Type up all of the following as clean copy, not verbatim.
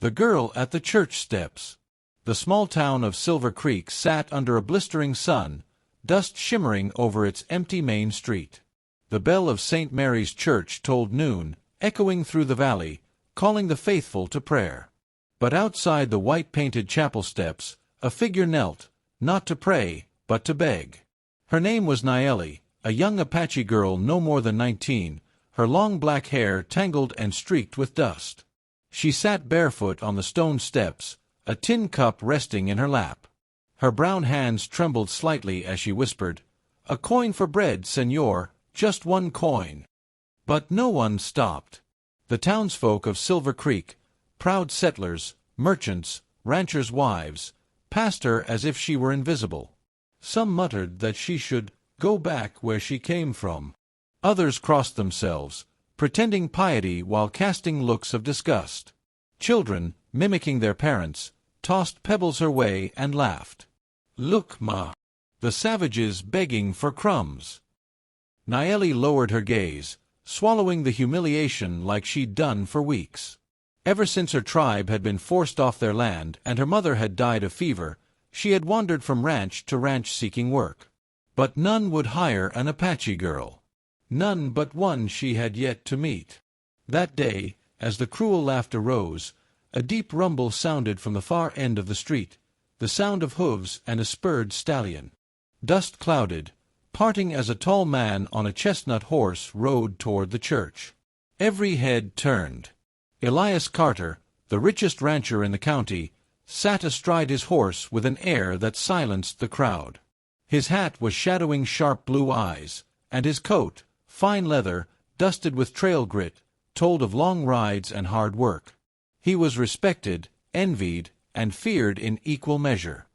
The girl at the church steps. The small town of Silver Creek sat under a blistering sun, dust shimmering over its empty main street. The bell of St. Mary's Church tolled noon, echoing through the valley, calling the faithful to prayer. But outside the white-painted chapel steps, a figure knelt, not to pray, but to beg. Her name was Naeli, a young Apache girl no more than 19, her long black hair tangled and streaked with dust. She sat barefoot on the stone steps, a tin cup resting in her lap. Her brown hands trembled slightly as she whispered, "A coin for bread, senor, just one coin." But no one stopped. The townsfolk of Silver Creek, proud settlers, merchants, ranchers' wives, passed her as if she were invisible. Some muttered that she should go back where she came from. Others crossed themselves, pretending piety while casting looks of disgust. Children, mimicking their parents, tossed pebbles her way and laughed. "Look, ma! The savages begging for crumbs!" Naeli lowered her gaze, swallowing the humiliation like she'd done for weeks. Ever since her tribe had been forced off their land and her mother had died of fever, she had wandered from ranch to ranch seeking work. But none would hire an Apache girl. None but one she had yet to meet. That day, as the cruel laughter rose, a deep rumble sounded from the far end of the street, the sound of hooves and a spurred stallion. Dust clouded, parting as a tall man on a chestnut horse rode toward the church. Every head turned. Elias Carter, the richest rancher in the county, sat astride his horse with an air that silenced the crowd. His hat was shadowing sharp blue eyes, and his coat, fine leather, dusted with trail grit, told of long rides and hard work. He was respected, envied, and feared in equal measure.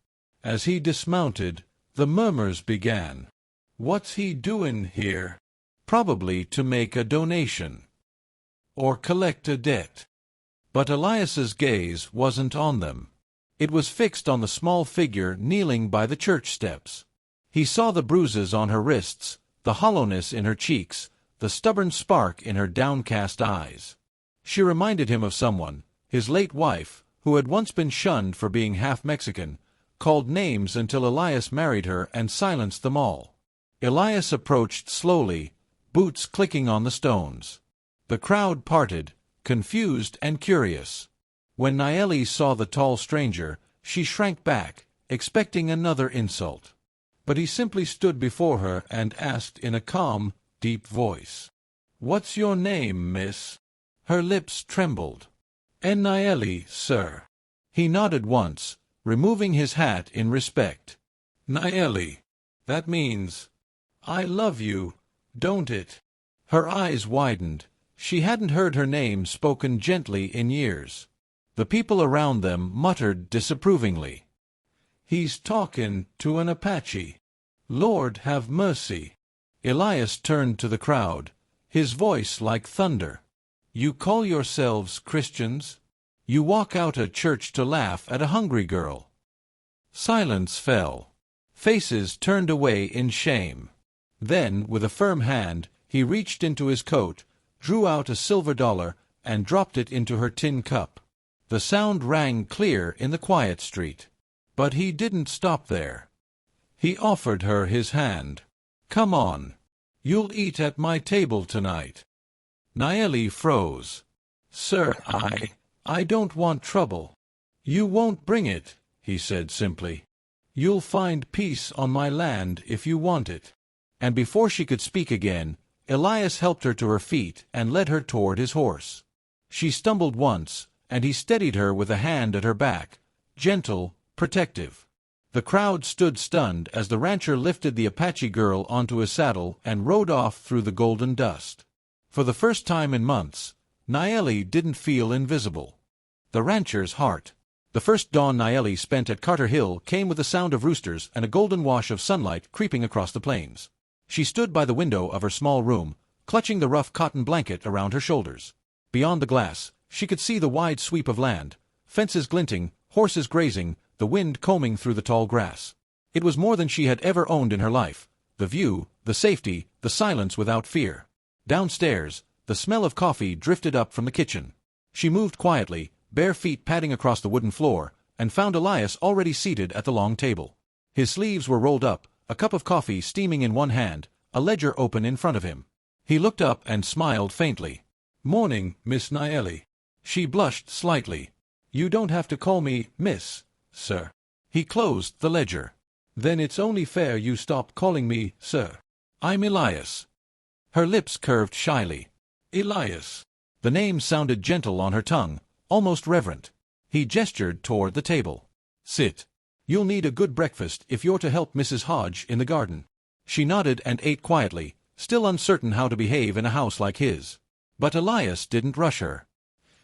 As he dismounted, the murmurs began. "What's he doin' here?" Probably to make a donation. Or collect a debt. But Elias's gaze wasn't on them. It was fixed on the small figure kneeling by the church steps. He saw the bruises on her wrists, the hollowness in her cheeks, the stubborn spark in her downcast eyes. She reminded him of someone, his late wife, who had once been shunned for being half Mexican, called names until Elias married her and silenced them all. Elias approached slowly, boots clicking on the stones. The crowd parted, confused and curious. When Naeli saw the tall stranger, she shrank back, expecting another insult. But he simply stood before her and asked in a calm, deep voice, "What's your name, miss?" Her lips trembled. "Naeli, sir." He nodded once, removing his hat in respect. "Naeli. That means, I love you, don't it?" Her eyes widened. She hadn't heard her name spoken gently in years. The people around them muttered disapprovingly. "He's talkin' to an Apache. Lord have mercy." Elias turned to the crowd, his voice like thunder. "You call yourselves Christians? You walk out of church to laugh at a hungry girl." Silence fell. Faces turned away in shame. Then, with a firm hand, he reached into his coat, drew out a silver dollar, and dropped it into her tin cup. The sound rang clear in the quiet street. But he didn't stop there. He offered her his hand. "Come on. You'll eat at my table tonight." Naeli froze. "Sir, I don't want trouble." "You won't bring it," he said simply. "You'll find peace on my land if you want it." And before she could speak again, Elias helped her to her feet and led her toward his horse. She stumbled once, and he steadied her with a hand at her back, gentle, protective. The crowd stood stunned as the rancher lifted the Apache girl onto his saddle and rode off through the golden dust. For the first time in months, Naeli didn't feel invisible. The rancher's heart. The first dawn Naeli spent at Carter Hill came with the sound of roosters and a golden wash of sunlight creeping across the plains. She stood by the window of her small room, clutching the rough cotton blanket around her shoulders. Beyond the glass, she could see the wide sweep of land, fences glinting, horses grazing, the wind combing through the tall grass. It was more than she had ever owned in her life, the view, the safety, the silence without fear. Downstairs, the smell of coffee drifted up from the kitchen. She moved quietly, bare feet padding across the wooden floor, and found Elias already seated at the long table. His sleeves were rolled up, a cup of coffee steaming in one hand, a ledger open in front of him. He looked up and smiled faintly. "Morning, Miss Naeli." She blushed slightly. "You don't have to call me Miss, sir." He closed the ledger. "Then it's only fair you stop calling me sir. I'm Elias." Her lips curved shyly. "Elias." The name sounded gentle on her tongue, almost reverent. He gestured toward the table. "Sit. You'll need a good breakfast if you're to help Mrs. Hodge in the garden." She nodded and ate quietly, still uncertain how to behave in a house like his. But Elias didn't rush her.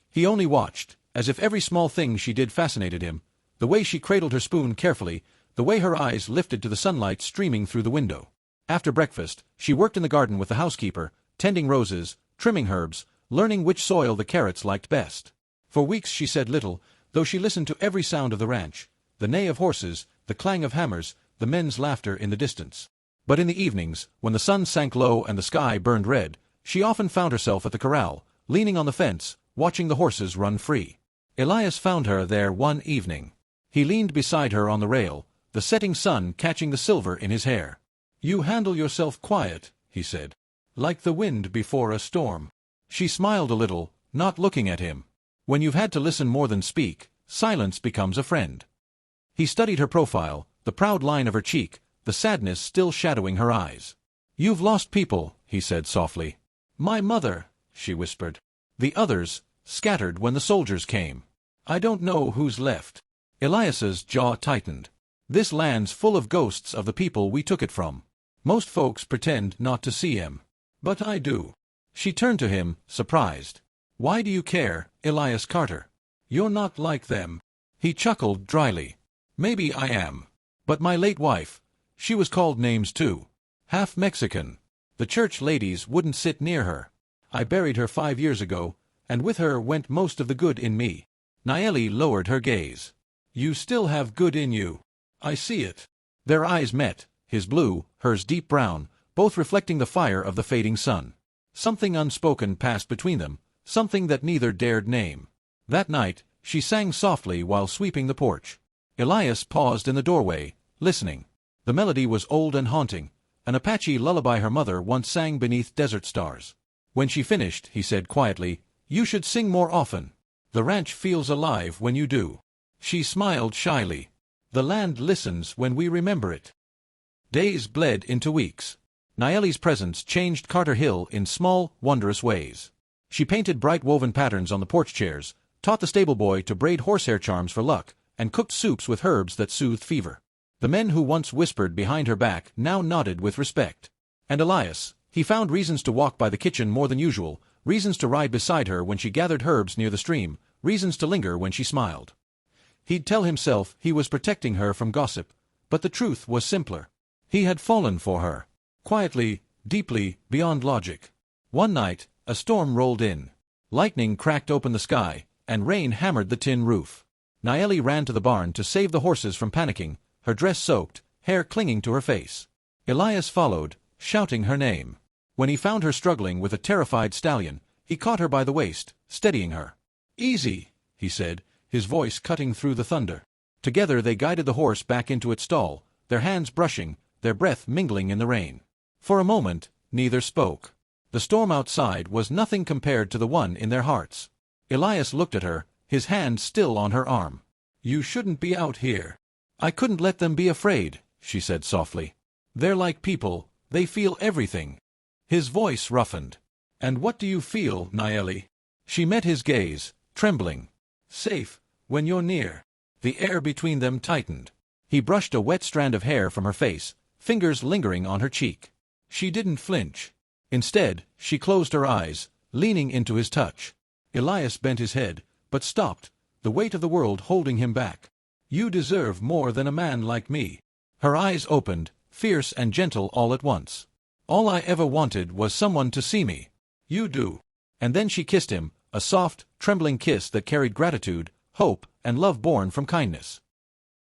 He only watched, as if every small thing she did fascinated him, the way she cradled her spoon carefully, the way her eyes lifted to the sunlight streaming through the window. After breakfast, she worked in the garden with the housekeeper, tending roses, trimming herbs, learning which soil the carrots liked best. For weeks she said little, though she listened to every sound of the ranch, the neigh of horses, the clang of hammers, the men's laughter in the distance. But in the evenings, when the sun sank low and the sky burned red, she often found herself at the corral, leaning on the fence, watching the horses run free. Elias found her there one evening. He leaned beside her on the rail, the setting sun catching the silver in his hair. "You handle yourself quiet," he said. "Like the wind before a storm." She smiled a little, not looking at him. When you've had to listen more than speak, silence becomes a friend. He studied her profile, the proud line of her cheek, the sadness still shadowing her eyes. "You've lost people," he said softly. "My mother," she whispered. "The others, scattered when the soldiers came. I don't know who's left." Elias's jaw tightened. "This land's full of ghosts of the people we took it from. Most folks pretend not to see 'em. But I do." She turned to him, surprised. "Why do you care, Elias Carter? You're not like them." He chuckled dryly. "Maybe I am. But my late wife, she was called names too. Half Mexican. The church ladies wouldn't sit near her. I buried her 5 years ago, and with her went most of the good in me." Naeli lowered her gaze. "You still have good in you. I see it." Their eyes met, his blue, hers deep brown, both reflecting the fire of the fading sun. Something unspoken passed between them, something that neither dared name. That night, she sang softly while sweeping the porch. Elias paused in the doorway, listening. The melody was old and haunting, an Apache lullaby her mother once sang beneath desert stars. When she finished, he said quietly, "You should sing more often. The ranch feels alive when you do." She smiled shyly. "The land listens when we remember it." Days bled into weeks. Naeli's presence changed Carter Hill in small, wondrous ways. She painted bright woven patterns on the porch chairs, taught the stable boy to braid horsehair charms for luck, and cooked soups with herbs that soothed fever. The men who once whispered behind her back now nodded with respect. And Elias, he found reasons to walk by the kitchen more than usual, reasons to ride beside her when she gathered herbs near the stream, reasons to linger when she smiled. He'd tell himself he was protecting her from gossip, but the truth was simpler. He had fallen for her. Quietly, deeply, beyond logic. One night, a storm rolled in. Lightning cracked open the sky, and rain hammered the tin roof. Naeli ran to the barn to save the horses from panicking, her dress soaked, hair clinging to her face. Elias followed, shouting her name. When he found her struggling with a terrified stallion, he caught her by the waist, steadying her. "Easy," he said, his voice cutting through the thunder. Together they guided the horse back into its stall, their hands brushing, their breath mingling in the rain. For a moment, neither spoke. The storm outside was nothing compared to the one in their hearts. Elias looked at her, his hand still on her arm. "You shouldn't be out here." "I couldn't let them be afraid," she said softly. "They're like people, they feel everything." His voice roughened. "And what do you feel, Naeli?" She met his gaze, trembling. "Safe, when you're near." The air between them tightened. He brushed a wet strand of hair from her face, fingers lingering on her cheek. She didn't flinch. Instead, she closed her eyes, leaning into his touch. Elias bent his head, but stopped, the weight of the world holding him back. "You deserve more than a man like me." Her eyes opened, fierce and gentle all at once. "All I ever wanted was someone to see me. You do." And then she kissed him, a soft, trembling kiss that carried gratitude, hope, and love born from kindness.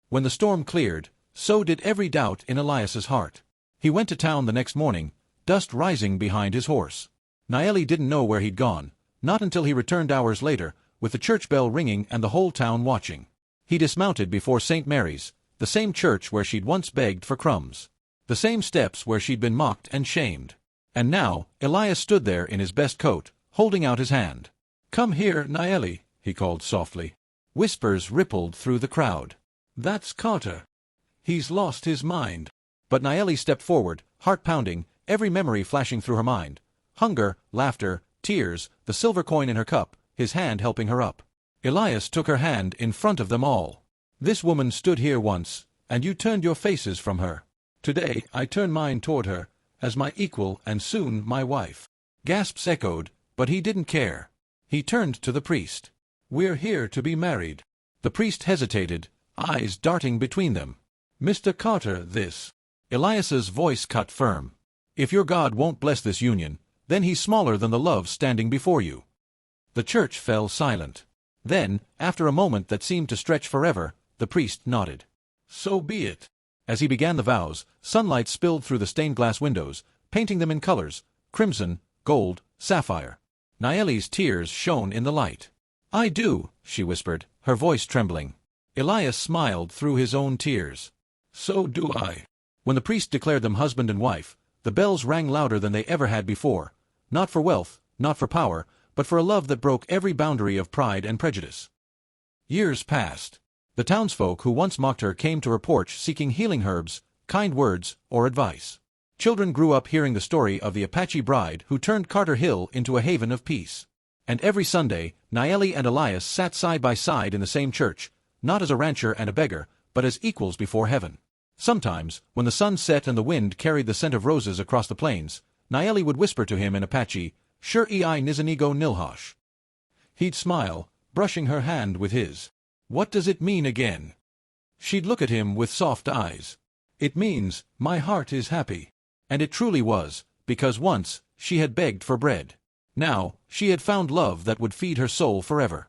When the storm cleared, so did every doubt in Elias's heart. He went to town the next morning, dust rising behind his horse. Naeli didn't know where he'd gone, not until he returned hours later, with the church bell ringing and the whole town watching. He dismounted before St. Mary's, the same church where she'd once begged for crumbs, the same steps where she'd been mocked and shamed. And now, Elias stood there in his best coat, holding out his hand. "Come here, Naeli," he called softly. Whispers rippled through the crowd. "That's Carter. He's lost his mind." But Naeli stepped forward, heart pounding, every memory flashing through her mind. Hunger, laughter, tears, the silver coin in her cup, his hand helping her up. Elias took her hand in front of them all. "This woman stood here once, and you turned your faces from her. Today I turn mine toward her, as my equal and soon my wife." Gasps echoed, but he didn't care. He turned to the priest. "We're here to be married." The priest hesitated, eyes darting between them. "Mr. Carter, this—" Elias's voice cut firm. "If your God won't bless this union, then he's smaller than the love standing before you." The church fell silent. Then, after a moment that seemed to stretch forever, the priest nodded. "So be it." As he began the vows, sunlight spilled through the stained-glass windows, painting them in colors: crimson, gold, sapphire. Naeli's tears shone in the light. "I do," she whispered, her voice trembling. Elias smiled through his own tears. "So do I." When the priest declared them husband and wife, the bells rang louder than they ever had before, not for wealth, not for power, but for a love that broke every boundary of pride and prejudice. Years passed. The townsfolk who once mocked her came to her porch seeking healing herbs, kind words, or advice. Children grew up hearing the story of the Apache bride who turned Carter Hill into a haven of peace. And every Sunday, Naeli and Elias sat side by side in the same church, not as a rancher and a beggar, but as equals before heaven. Sometimes, when the sun set and the wind carried the scent of roses across the plains, Naeli would whisper to him in Apache, "Sure ei nizanigo nilhosh." He'd smile, brushing her hand with his. "What does it mean again?" She'd look at him with soft eyes. "It means, my heart is happy." And it truly was, because once she had begged for bread. Now, she had found love that would feed her soul forever.